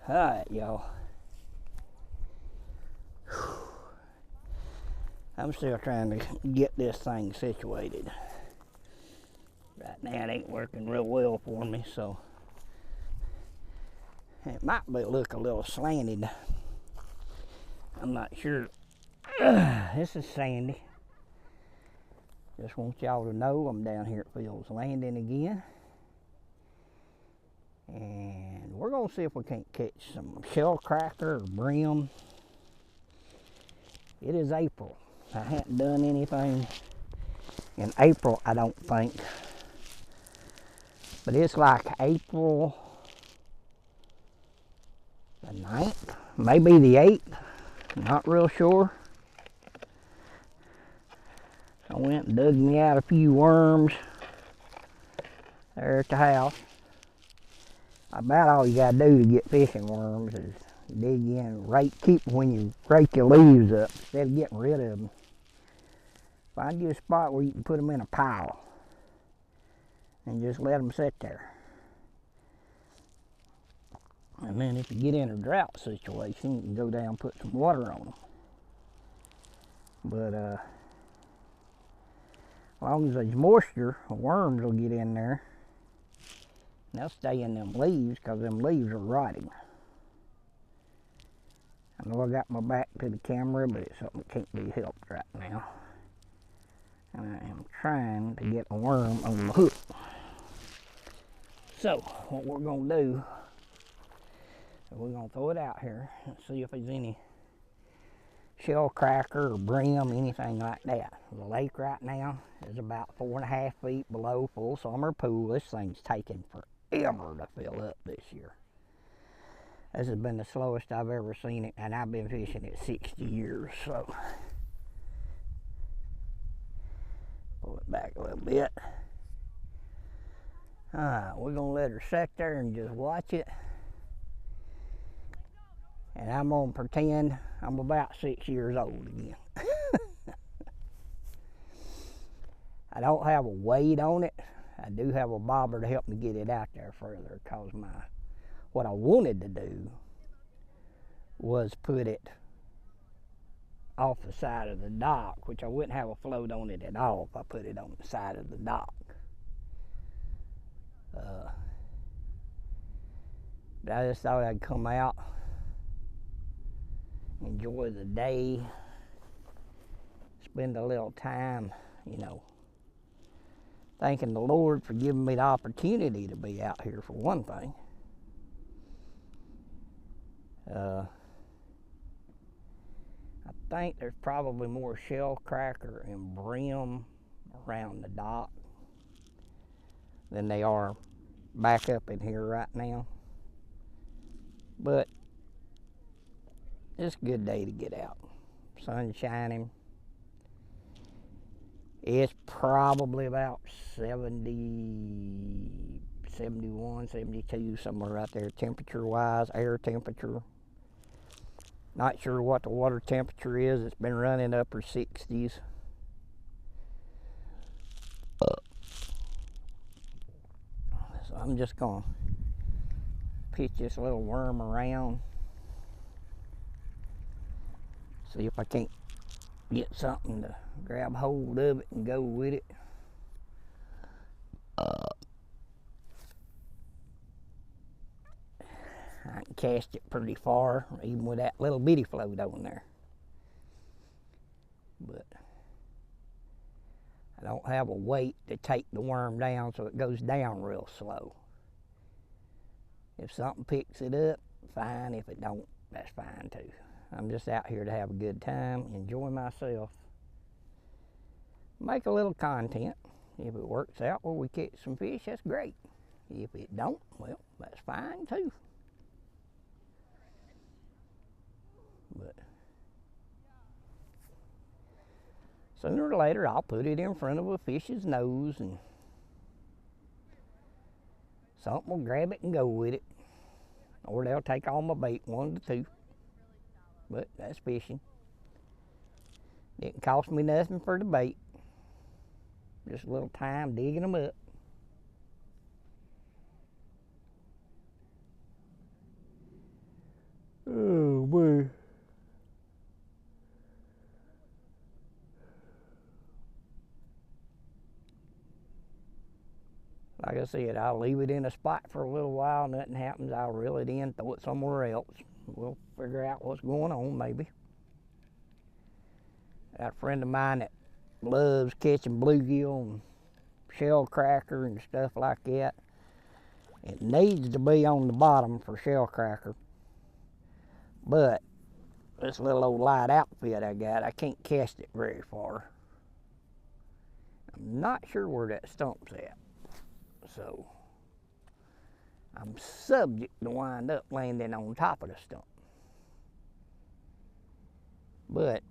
Alright, y'all. I'm still trying to get this thing situated. Right now it ain't working real well for me, so it might look a little slanted. I'm not sure. This is Sandy. Just want y'all to know I'm down here at Phil's Landing again. And we're going to see if we can't catch some shell cracker or brim. It is April. I haven't done anything in April, I don't think. But it's like April the 9th, maybe the 8th. Not real sure. I went and dug me out a few worms there at the house. About all you gotta do to get fishing worms is dig in, keep them when you rake your leaves up instead of getting rid of them. Find you a spot where you can put them in a pile and just let them sit there. And then if you get in a drought situation, you can go down and put some water on them. But as long as there's moisture, worms will get in there. And they'll stay in them leaves because them leaves are rotting. I know I got my back to the camera, but it's something that can't be helped right now. And I am trying to get a worm on the hook. So what we're going to do, we're going to throw it out here and see if there's any shell cracker or brim, anything like that. The lake right now is about 4.5 feet below full summer pool. This thing's taken forever to fill up this year. This has been the slowest I've ever seen it, and I've been fishing it 60 years, so. Pull it back a little bit. Alright, we're gonna let her sit there and just watch it. And I'm gonna pretend I'm about 6 years old again. I don't have a weight on it. I do have a bobber to help me get it out there further, because what I wanted to do was put it off the side of the dock, which I wouldn't have a float on it at all if I put it on the side of the dock. But I just thought I'd come out, enjoy the day, spend a little time, you know, thanking the Lord for giving me the opportunity to be out here, for one thing. I think there's probably more shell cracker and brim around the dock than they are back up in here right now. But it's a good day to get out. Sun's shining. It's probably about 70, 71, 72, somewhere right there, temperature wise, air temperature. Not sure what the water temperature is. It's been running upper 60s. So I'm just gonna pitch this little worm around. See if I can't get something to grab hold of it and go with it. I can cast it pretty far, even with that little bitty float on there. But I don't have a weight to take the worm down, so it goes down real slow. If something picks it up, fine. If it don't, that's fine too. I'm just out here to have a good time, enjoy myself, make a little content. If it works out where we catch some fish, that's great. If it don't, well, that's fine too. But sooner or later, I'll put it in front of a fish's nose and something will grab it and go with it. Or they'll take all my bait, 1 to 2. But that's fishing. Didn't cost me nothing for the bait. Just a little time digging them up. Like I said, I'll leave it in a spot for a little while. Nothing happens, I'll reel it in, throw it somewhere else. We'll figure out what's going on, maybe. Got a friend of mine that loves catching bluegill and shell cracker and stuff like that. It needs to be on the bottom for shell cracker, but this little old light outfit I got, I can't cast it very far. I'm not sure where that stump's at, so I'm subject to wind up landing on top of the stump. But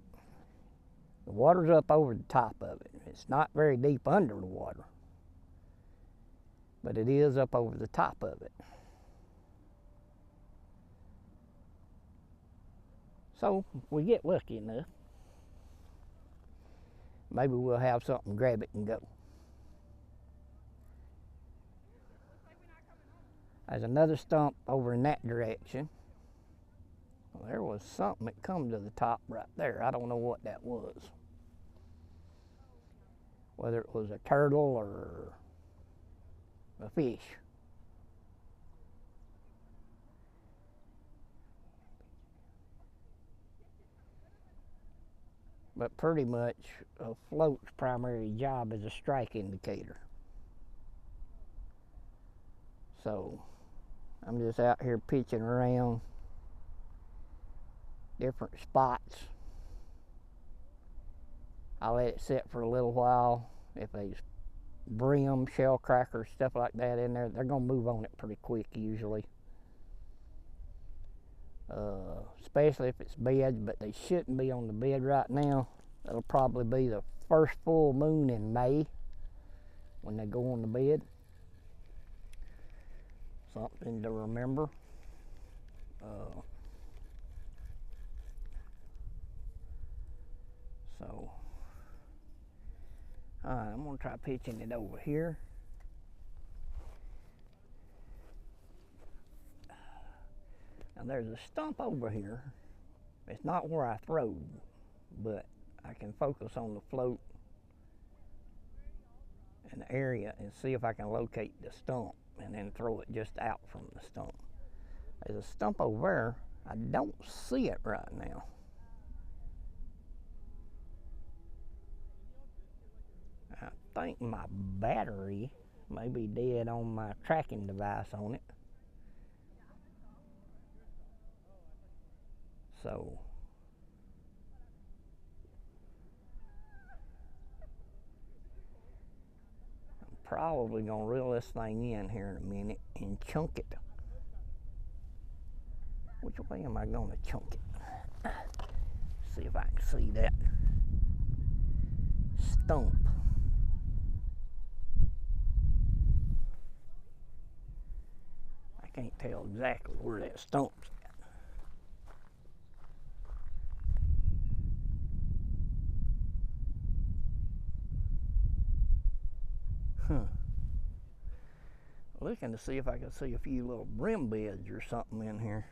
the water's up over the top of it. It's not very deep under the water, but it is up over the top of it. So if we get lucky enough, maybe we'll have something, grab it and go. There's another stump over in that direction. Well, there was something that come to the top right there. I don't know what that was. Whether it was a turtle or a fish. But pretty much a float's primary job is a strike indicator. So I'm just out here pitching around different spots. I'll let it sit for a little while. If there's brim, shell crackers, stuff like that in there, they're gonna move on it pretty quick usually. Especially if it's beds, but they shouldn't be on the bed right now. That'll probably be the first full moon in May when they go on the bed. Something to remember. So, alright, I'm gonna try pitching it over here. Now there's a stump over here. It's not where I throwed, but I can focus on the float and the area and see if I can locate the stump and then throw it just out from the stump. There's a stump over there. I don't see it right now. I think my battery may be dead on my tracking device on it. So I'm probably gonna reel this thing in here in a minute and chunk it. Which way am I gonna chunk it? See if I can see that stump. I can't tell exactly where that stump's at. Looking to see if I can see a few little brim beds or something in here.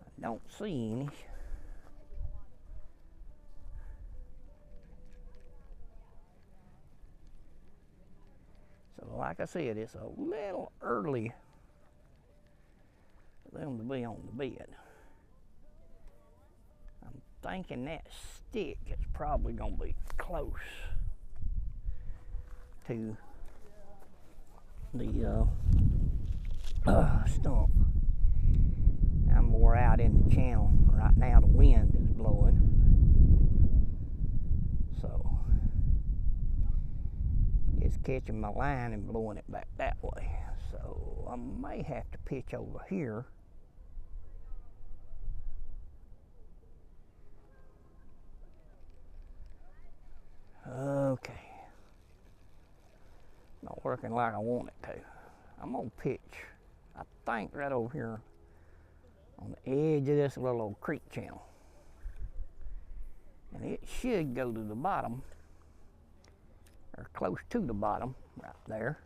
I don't see any. So like I said, it's a little early for them to be on the bed. I'm thinking that stick is probably gonna be close to the stump. I'm more out in the channel right now. The wind is blowing, so it's catching my line and blowing it back that way. So I may have to pitch over here. Okay. Not working like I want it to. I'm gonna pitch, I think, right over here on the edge of this little old creek channel. And it should go to the bottom, or close to the bottom, right there.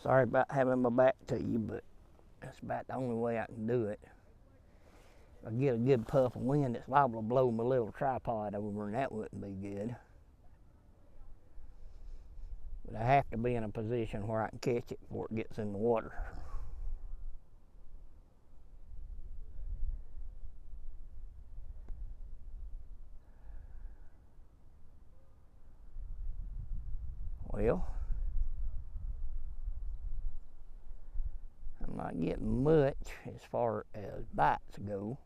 Sorry about having my back to you, but that's about the only way I can do it. If I get a good puff of wind, it's liable to blow my little tripod over, and that wouldn't be good. But I have to be in a position where I can catch it before it gets in the water. Well, I'm not getting much as far as bites go.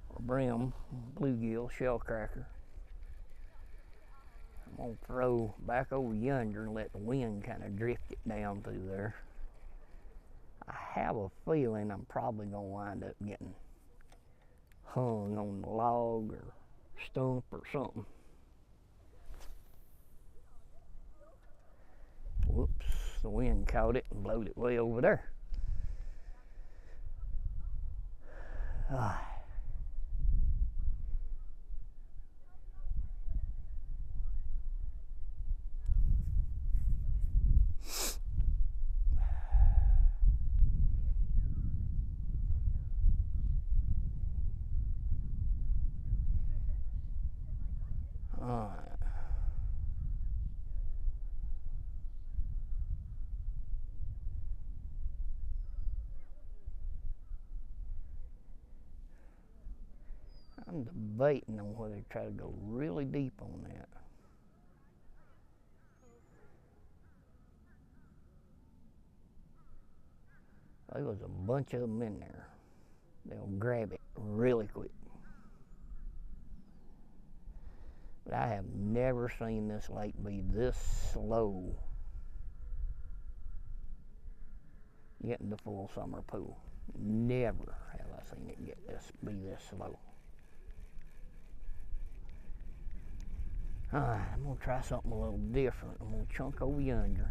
Or brim, bluegill, shellcracker. I'm going to throw back over yonder and let the wind kind of drift it down through there. I have a feeling I'm probably going to wind up getting hung on the log or stump or something. Whoops, the wind caught it and blowed it way over there. I'm debating on whether to try to go really deep on that. There was a bunch of them in there. They'll grab it really quick. But I have never seen this lake be this slow getting to full summer pool. Never have I seen it be this slow. Alright, I'm going to try something a little different. I'm going to chunk over yonder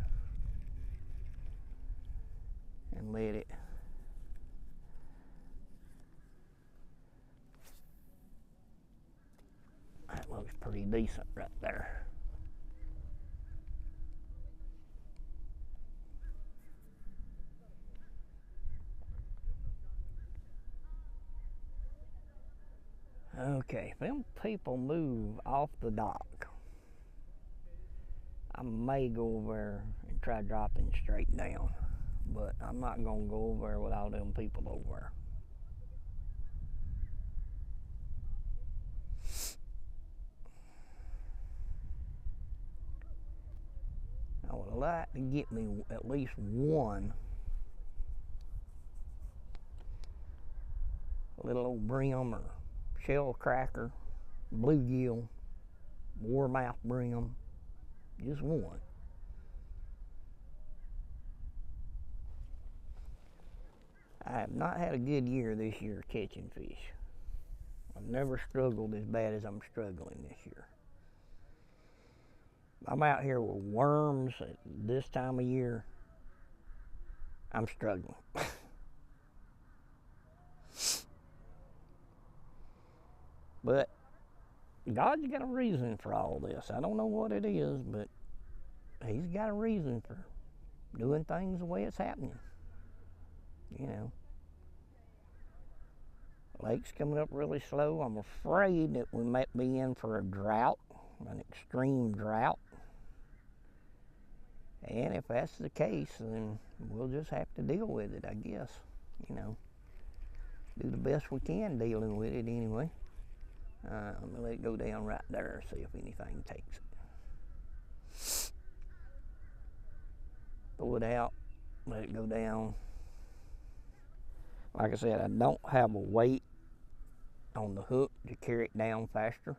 and let it that looks pretty decent right there. Okay, if them people move off the dock, I may go over there and try dropping straight down, but I'm not going to go over there with all them people over there. I would like to get me at least one little old brim or shell cracker, bluegill, warmouth brim, just one. I have not had a good year this year catching fish. I've never struggled as bad as I'm struggling this year. I'm out here with worms at this time of year. I'm struggling. But God's got a reason for all this. I don't know what it is, but He's got a reason for doing things the way it's happening. You know, the lake's coming up really slow. I'm afraid that we might be in for a drought, an extreme drought. And if that's the case, then we'll just have to deal with it, I guess. You know, do the best we can dealing with it anyway. I'm going to let it go down right there, see if anything takes it. Pull it out, let it go down. Like I said, I don't have a weight on the hook to carry it down faster.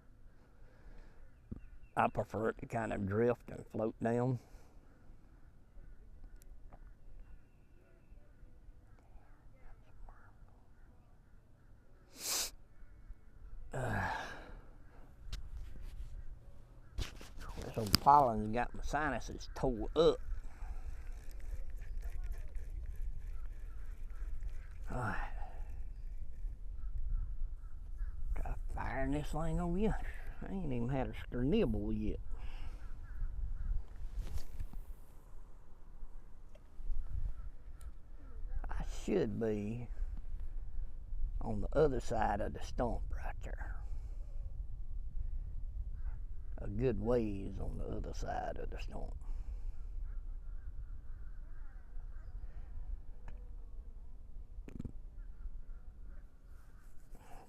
I prefer it to kind of drift and float down. This old pollen's got my sinuses tore up. Alright. Try firing this thing over yonder. I ain't even had a stir nibble yet. I should be on the other side of the stump right there. A good ways on the other side of the stump.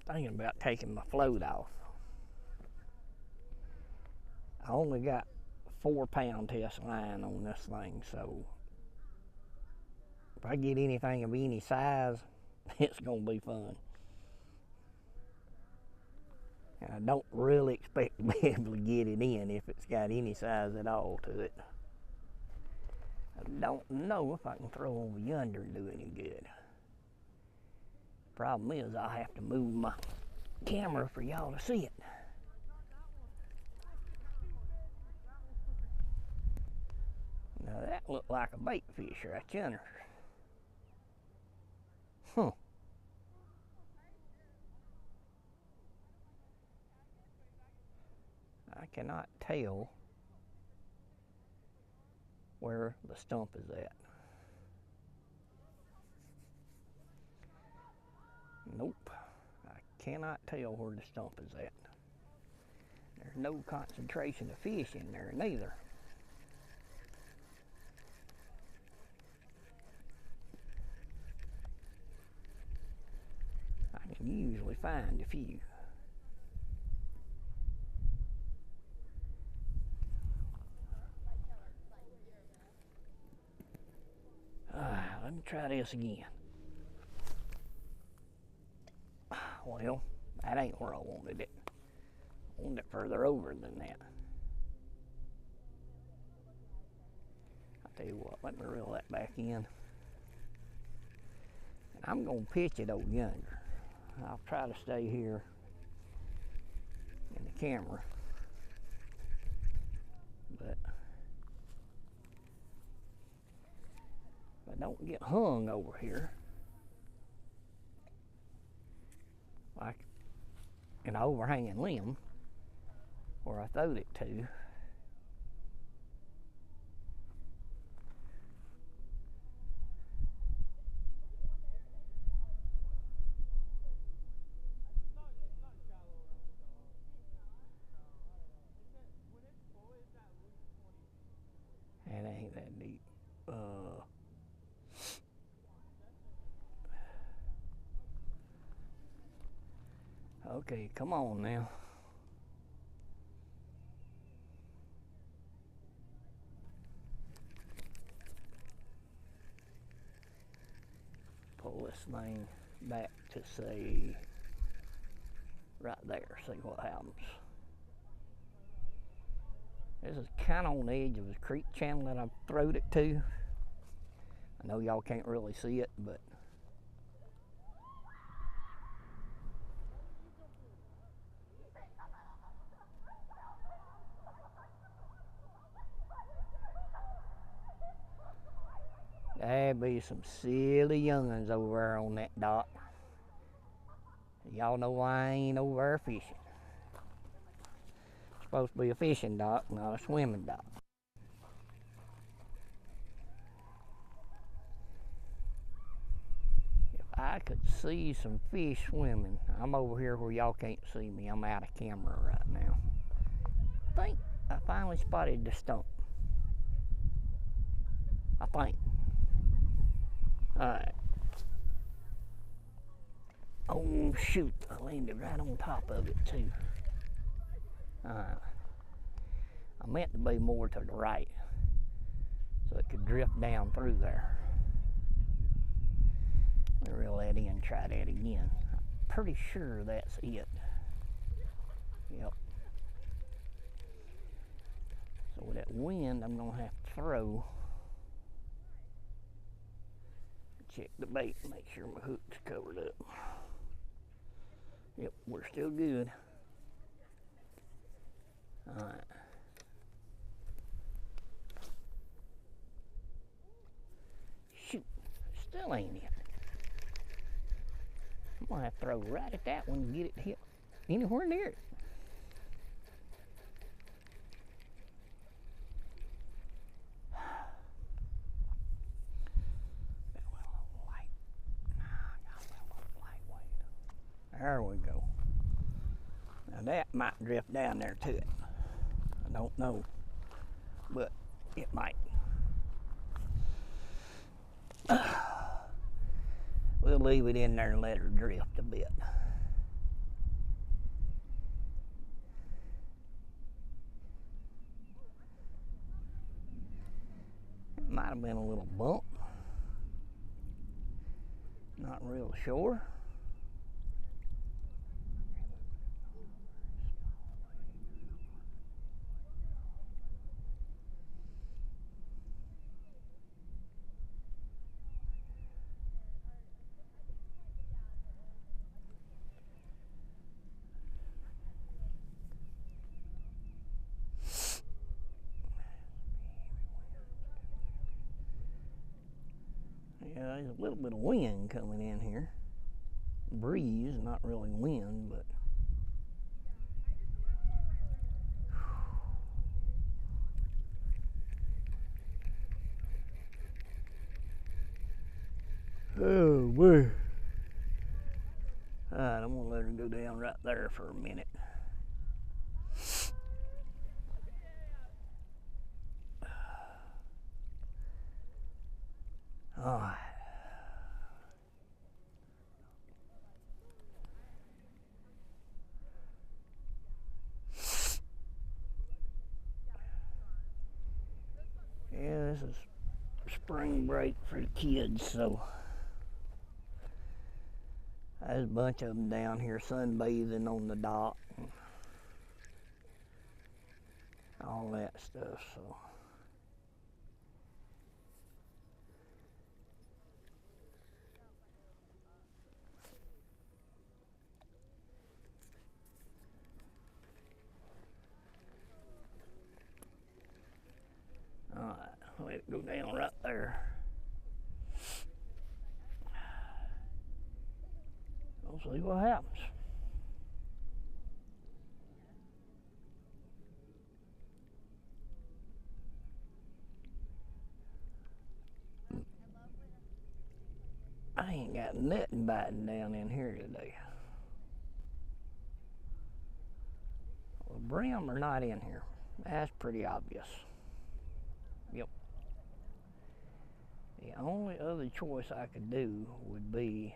Thinking about taking my float off. I only got 4-pound test line on this thing, so if I get anything of any size, it's gonna be fun. And I don't really expect to be able to get it in if it's got any size at all to it. I don't know if I can throw over yonder and do any good. Problem is, I'll have to move my camera for y'all to see it. Now that looked like a bait fish right yonder. Huh. I cannot tell where the stump is at. Nope, I cannot tell where the stump is at. There's no concentration of fish in there neither. I can usually find a few. Let me try this again. Well, that ain't where I wanted it. I wanted it further over than that. I'll tell you what, let me reel that back in. And I'm gonna pitch it over yonder. I'll try to stay here in the camera. But if I don't get hung over here, like an overhanging limb where I throwed it to, it ain't that deep. Okay, come on now. Pull this thing back to say right there, see what happens. This is kind of on the edge of the creek channel that I've throwed it to. I know y'all can't really see it, but there'd be some silly young'uns over there on that dock. Y'all know why I ain't over there fishing. It's supposed to be a fishing dock, not a swimming dock. If I could see some fish swimming, I'm over here where y'all can't see me. I'm out of camera right now. I think I finally spotted the stump. I think. Alright. Oh shoot, I landed right on top of it too. I meant to be more to the right so it could drift down through there. Let me reel that in and try that again. I'm pretty sure that's it. Yep. So with that wind, I'm gonna have to throw. Check the bait, make sure my hook's covered up. Yep, we're still good. Alright. Shoot, still ain't it. I'm gonna have to throw right at that one and get it hit anywhere near it. There we go. Now that might drift down there to it. don't know, but it might. We'll leave it in there and let her drift a bit. It might have been a little bump. Not real sure. Yeah, there's a little bit of wind coming in here. Breeze, not really wind, but oh boy. Alright, I'm gonna let her go down right there for a minute. Alright. Yeah, this is spring break for the kids, so there's a bunch of them down here sunbathing on the dock and all that stuff, so. Alright, let it go down right there. We'll see what happens. I ain't got nothing biting down in here today. Well, brim are not in here. That's pretty obvious. Yep. The only other choice I could do would be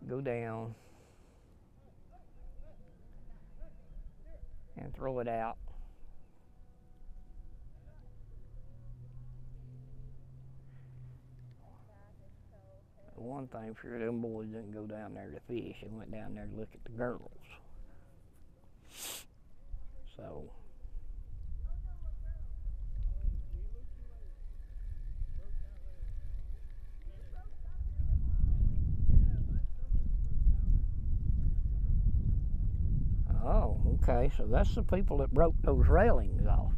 go down and throw it out. One thing for sure, them boys didn't go down there to fish. They went down there to look at the girls. So, oh, okay, so that's the people that broke those railings off.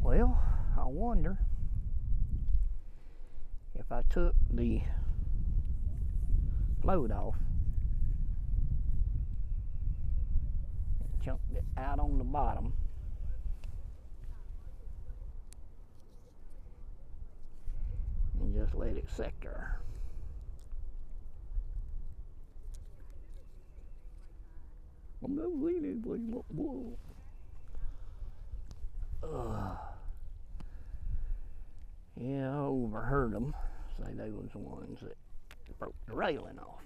Well, I wonder if I took the float off and chunked it out on the bottom and just let it sit there. I'm not leaning, whoa. Yeah, I overheard them say they was the ones that broke the railing off.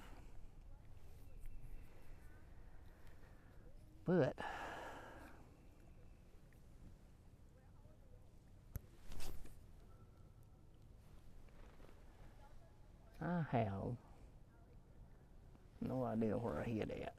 But I have no idea where I hit at.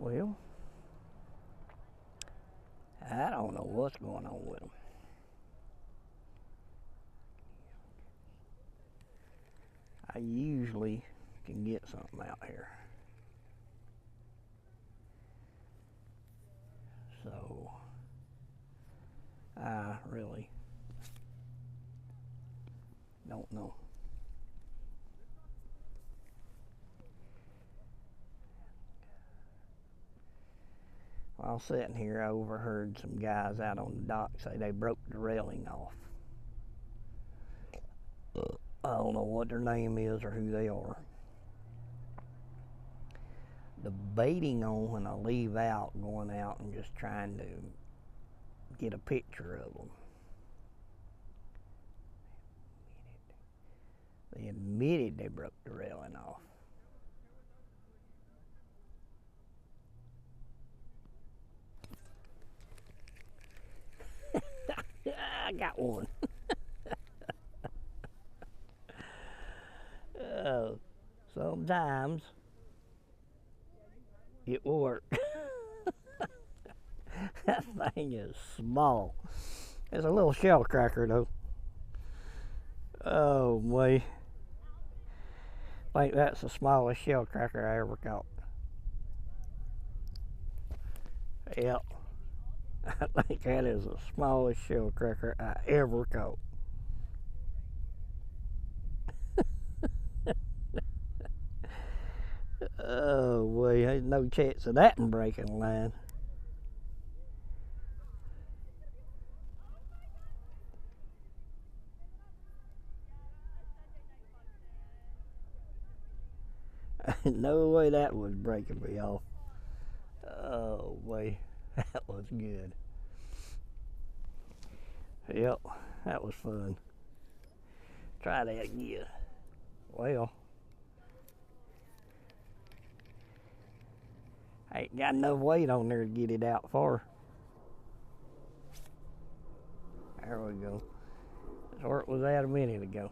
Well, I don't know what's going on with them. I usually can get something out here. So, I really don't know. While sitting here, I overheard some guys out on the dock say they broke the railing off. I don't know what their name is or who they are. Debating on when I leave out, going out and just trying to get a picture of them. They admitted they broke the railing off. I got one. Sometimes it will work. That thing is small. It's a little shell cracker though. Oh boy. I think that's the smallest shell cracker I ever caught. Yep. I think that is the smallest shell cracker I ever caught. Oh boy, there's no chance of that in breaking the line. No way that was breaking me off. Oh boy, that was good. Yep, that was fun. Try that again. Well, I ain't got enough weight on there to get it out far. There we go. That's where it was at a minute ago.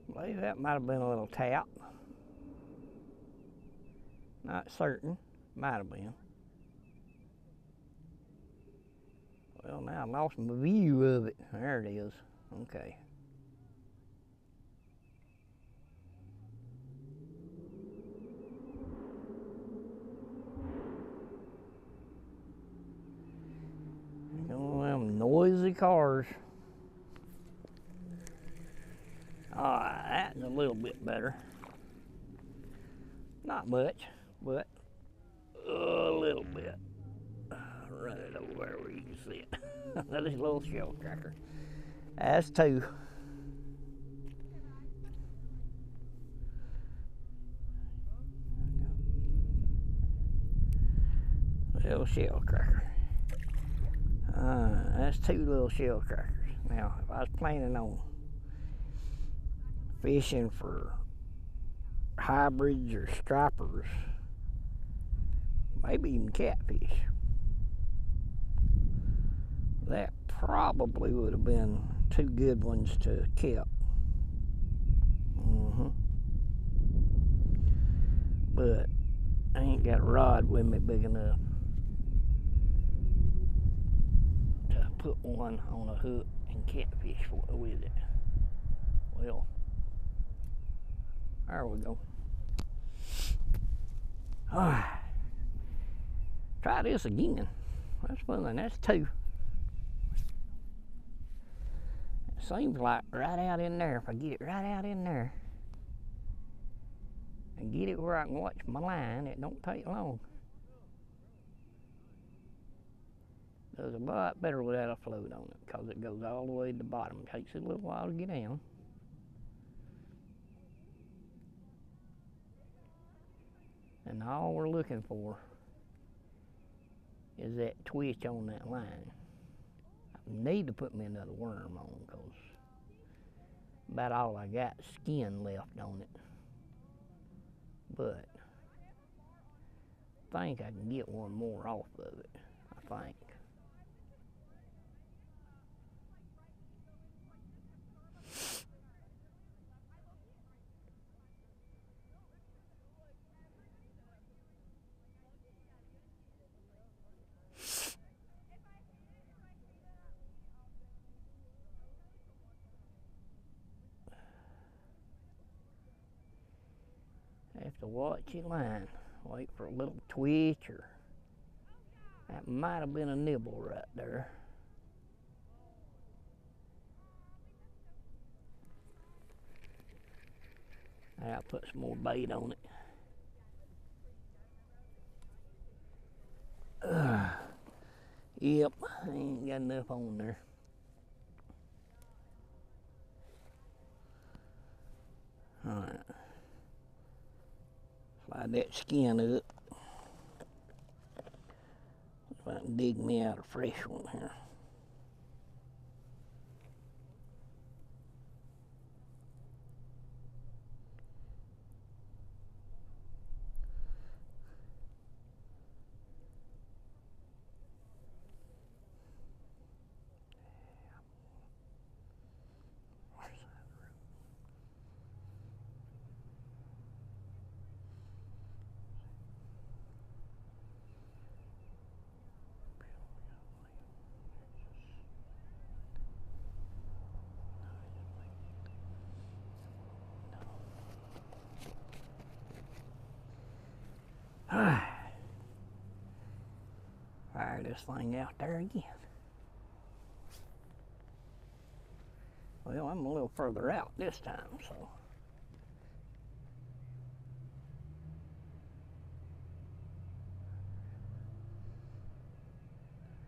I believe that might have been a little tap. Not certain. Might have been. Well, now I lost my view of it. There it is. Okay. One of them noisy cars. That's a little bit better. Not much, but a little bit. Run it over there where you can see it. That is a little shell cracker. That's two. Little shell cracker. That's two little shell crackers. Now, if I was planning on fishing for hybrids or stripers, maybe even catfish, that probably would have been two good ones to keep. But I ain't got a rod with me big enough to put one on a hook and catfish with it. Well, there we go. Try this again. That's fun. That's two. It seems like right out in there. If I get it right out in there, and get it where I can watch my line. It don't take long. Does a lot better without a float on it because it goes all the way to the bottom. It takes it a little while to get down. And all we're looking for is that twitch on that line. I need to put me another worm on because about all I got skin left on it. But I think I can get one more off of it, I think. Have to watch your line. Wait for a little twitch, or that might have been a nibble right there. I'll put some more bait on it. Yep, I ain't got enough on there. Alright. Slide that skin up. If I can dig me out a fresh one here. Fire this thing out there again. Well, I'm a little further out this time, so.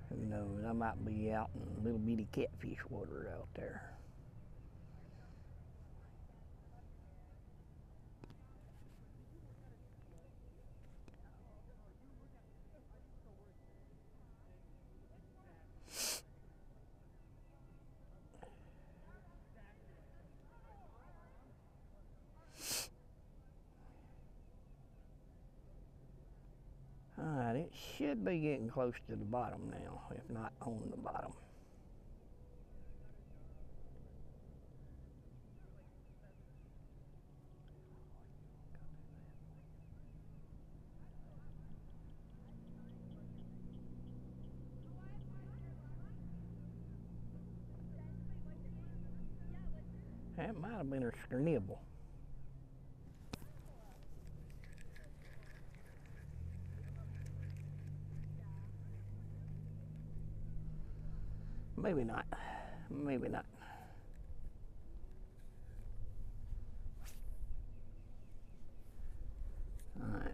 Who knows, I might be out in little bitty catfish water out there. Alright, it should be getting close to the bottom now, if not on the bottom. That might have been a nibble. Maybe not. Maybe not. Alright.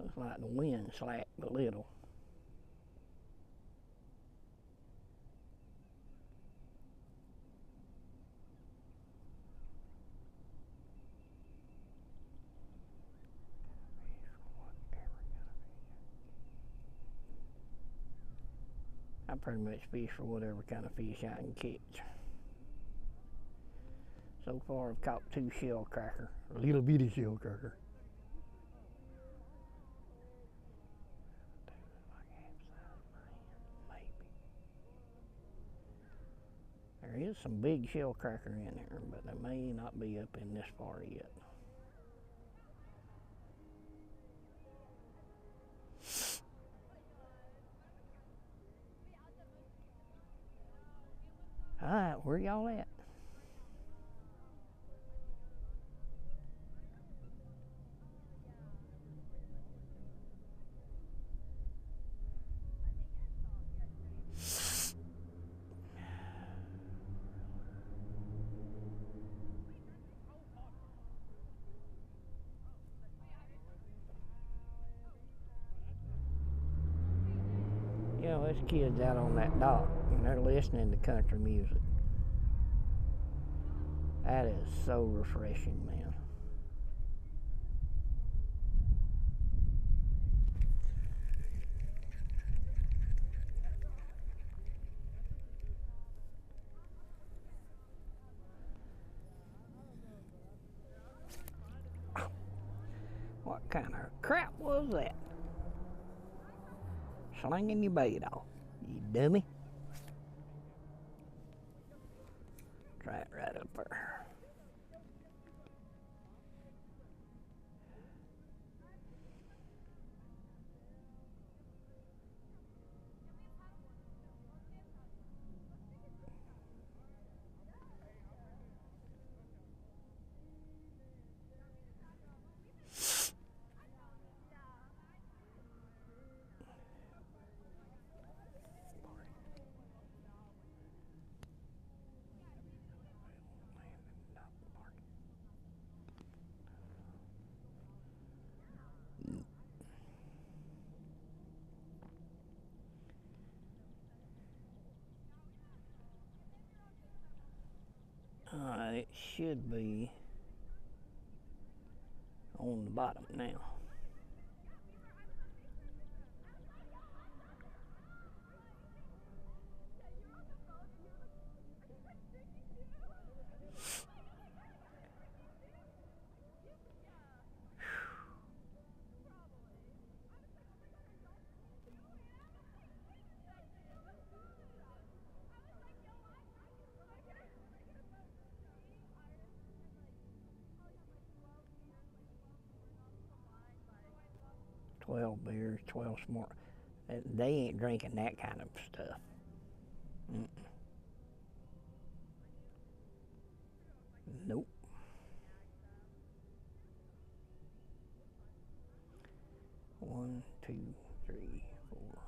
Looks like the wind slacked a little. I pretty much fish for whatever kind of fish I can catch. So far I've caught 2 shell cracker, a little bitty shell cracker. There is some big shell cracker in here, but they may not be up in this far yet. Alright, where y'all at? Well, there's kids out on that dock and they're listening to country music. That is so refreshing, man. What kind of crap was that? Slinging your bait off, you dummy. Try it right up there. It should be on the bottom now. $12 beers, 12 smart. They ain't drinking that kind of stuff. Nope. One, two, three, four.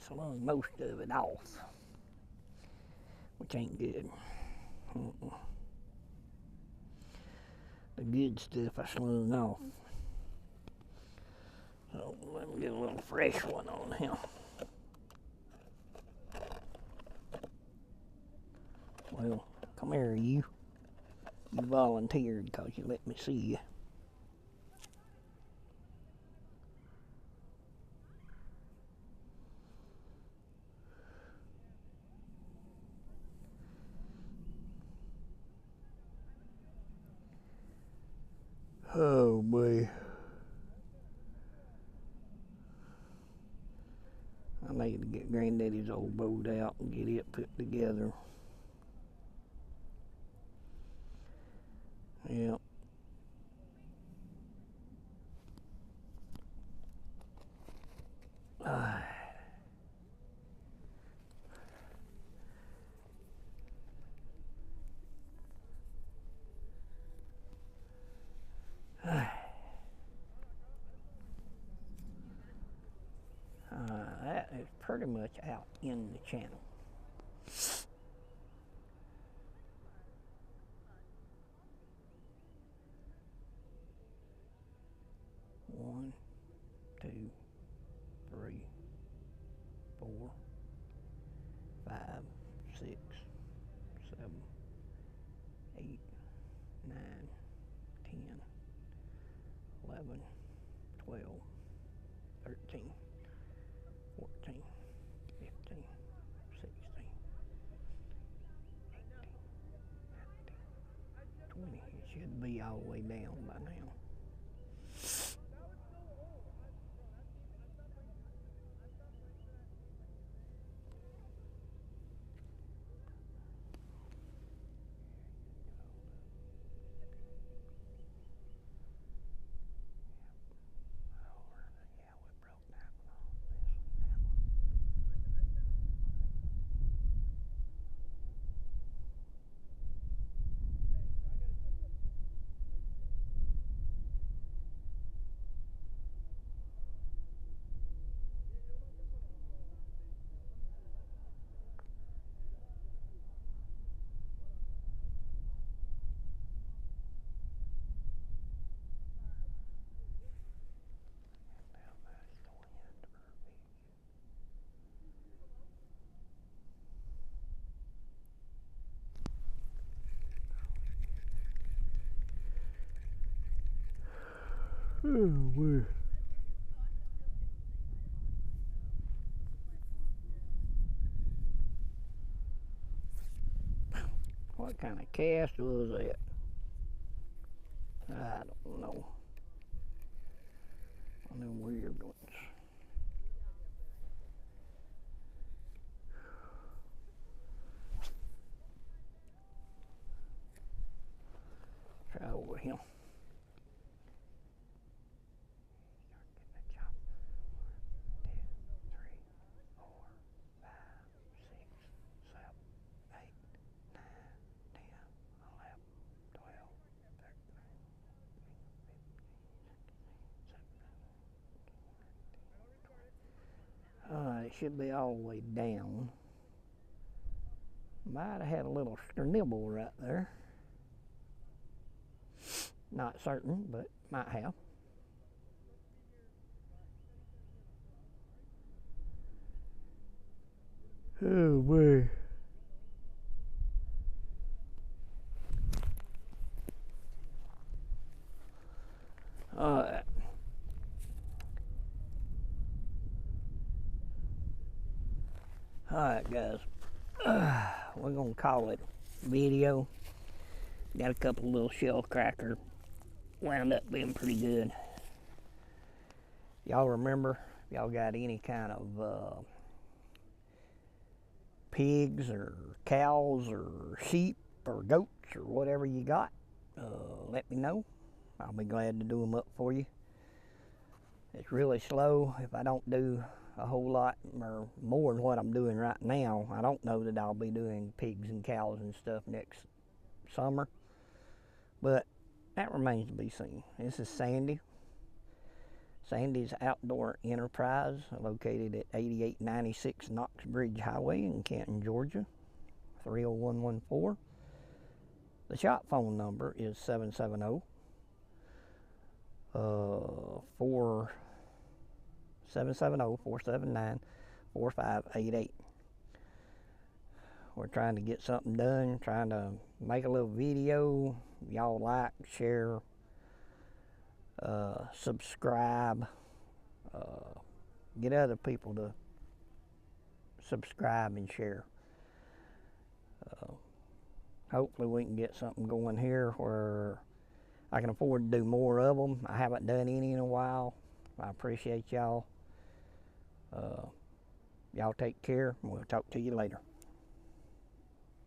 Slung most of it off, which ain't good. The good stuff I slung off. So let me get a little fresh one on him. Well, come here, you. You volunteered because you let me see you. Oh boy. I need to get Granddaddy's old boat out and get it put together. Yep. That is pretty much out in the channel. One, two, three, 4, 5, 6, 7, 8, 9, 10, 11, 12, 13, 14, 15, 16, 18, 19, 20. It should be all the way down by now. Oh, weird. What kind of cast was that? I don't know. One of them weird ones. Try over him. It should be all the way down. Might have had a little nibble right there. Not certain, but might have. Oh boy. Alright. Alright guys. We're gonna call it video. Got a couple little shell cracker. Wound up being pretty good. Y'all remember, if y'all got any kind of pigs or cows or sheep or goats or whatever you got, let me know. I'll be glad to do them up for you. It's really slow. If I don't do a whole lot or more than what I'm doing right now, I don't know that I'll be doing pigs and cows and stuff next summer, but that remains to be seen. This is Sandy. Sandy's Outdoor Enterprise, located at 8896 Knox Bridge Highway in Canton, Georgia, 30114. The shop phone number is 770 479 4588. We're trying to get something done, trying to make a little video. Y'all like, share, subscribe, get other people to subscribe and share. Hopefully we can get something going here where I can afford to do more of them. I haven't done any in a while. I appreciate y'all. Y'all take care, and we'll talk to you later.